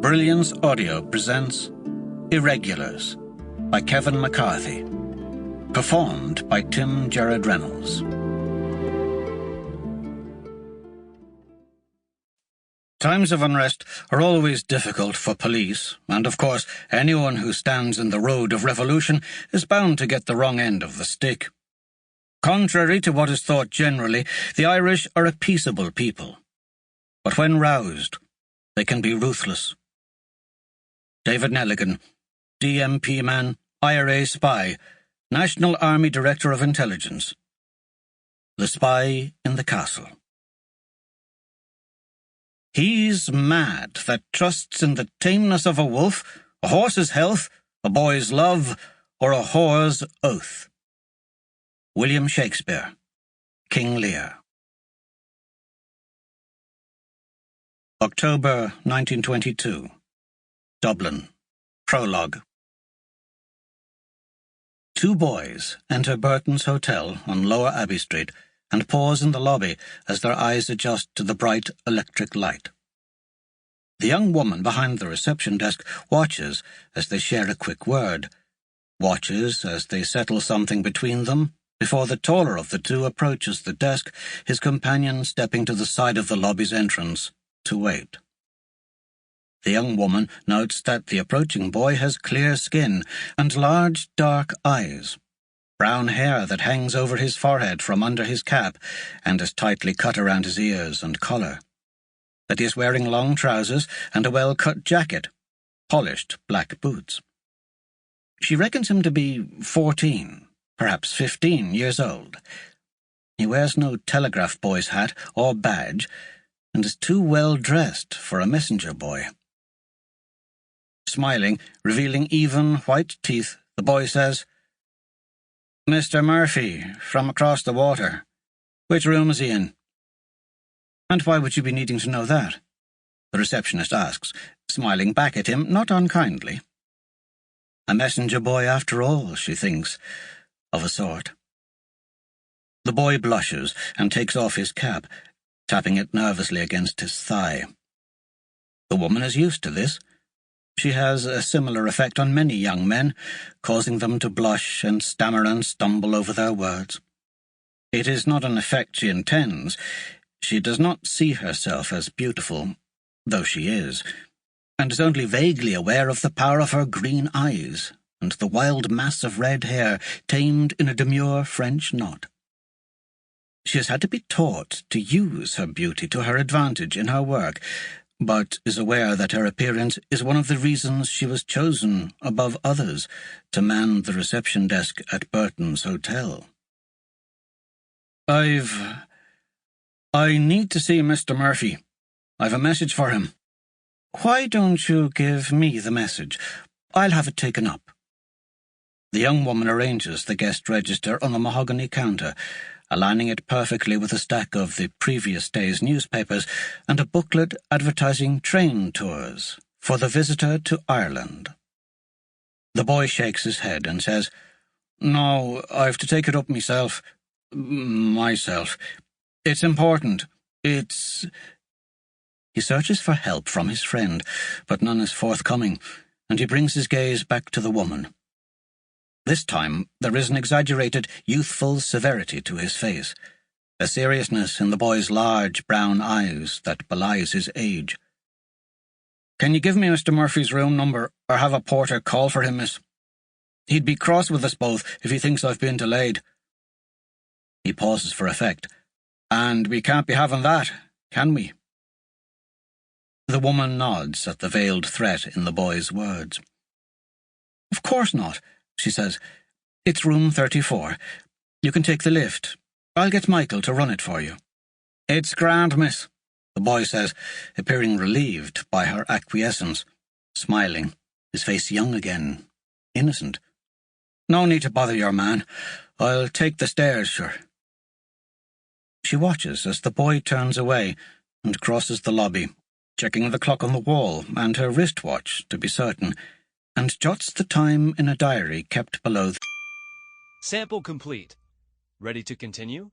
Brilliance Audio presents Irregulars by Kevin Mccarthy. Performed by Gerard Reynolds. Times of unrest are always difficult for police, and of course anyone who stands in the road of revolution is bound to get the wrong end of the stick. Contrary to what is thought generally, the Irish are a peaceable people. But when roused, they can be ruthless. David Nelligan, DMP man, IRA spy, National Army Director of Intelligence. The Spy in the Castle. He's mad that trusts in the tameness of a wolf, a horse's health, a boy's love, or a whore's oath. William Shakespeare, King Lear. October 1922. Dublin. Prologue. Two boys enter Burton's Hotel on Lower Abbey Street and pause in the lobby as their eyes adjust to the bright electric light. The young woman behind the reception desk watches as they share a quick word, watches as they settle something between them before the taller of the two approaches the desk, his companion stepping to the side of the lobby's entrance to wait. The young woman notes that the approaching boy has clear skin and large, dark eyes, brown hair that hangs over his forehead from under his cap and is tightly cut around his ears and collar, that he is wearing long trousers and a well-cut jacket, polished black boots. She reckons him to be 14, perhaps 15 years old. He wears no telegraph boy's hat or badge and is too well dressed for a messenger boy. Smiling, revealing even, white teeth, the boy says, "Mr. Murphy, from across the water. Which room is he in?" "And why would you be needing to know that?" the receptionist asks, smiling back at him, not unkindly. A messenger boy after all, she thinks, of a sort. The boy blushes and takes off his cap, tapping it nervously against his thigh. The woman is used to this. She has a similar effect on many young men, causing them to blush and stammer and stumble over their words. It is not an effect she intends. She does not see herself as beautiful, though she is, and is only vaguely aware of the power of her green eyes and the wild mass of red hair tamed in a demure French knot. She has had to be taught to use her beauty to her advantage in her work, but is aware that her appearance is one of the reasons she was chosen, above others, to man the reception desk at Burton's Hotel. I need to see Mr. Murphy. I've a message for him." "Why don't you give me the message? I'll have it taken up." The young woman arranges the guest register on the mahogany counter, aligning it perfectly with a stack of the previous day's newspapers and a booklet advertising train tours for the visitor to Ireland. The boy shakes his head and says, "No, I've to take it up myself. It's important. It's—" He searches for help from his friend, but none is forthcoming, and he brings his gaze back to the woman. This time there is an exaggerated, youthful severity to his face, a seriousness in the boy's large brown eyes that belies his age. "Can you give me Mr. Murphy's room number, or have a porter call for him, miss? He'd be cross with us both if he thinks I've been delayed." He pauses for effect. "And we can't be having that, can we?" The woman nods at the veiled threat in the boy's words. "Of course not," she says. "It's room 34. You can take the lift. I'll get Michael to run it for you." "It's grand, miss," the boy says, appearing relieved by her acquiescence, smiling, his face young again, innocent. "No need to bother your man. I'll take the stairs, sure." She watches as the boy turns away and crosses the lobby, checking the clock on the wall and her wristwatch to be certain, and jots the time in a diary kept below. Sample complete. Ready to continue?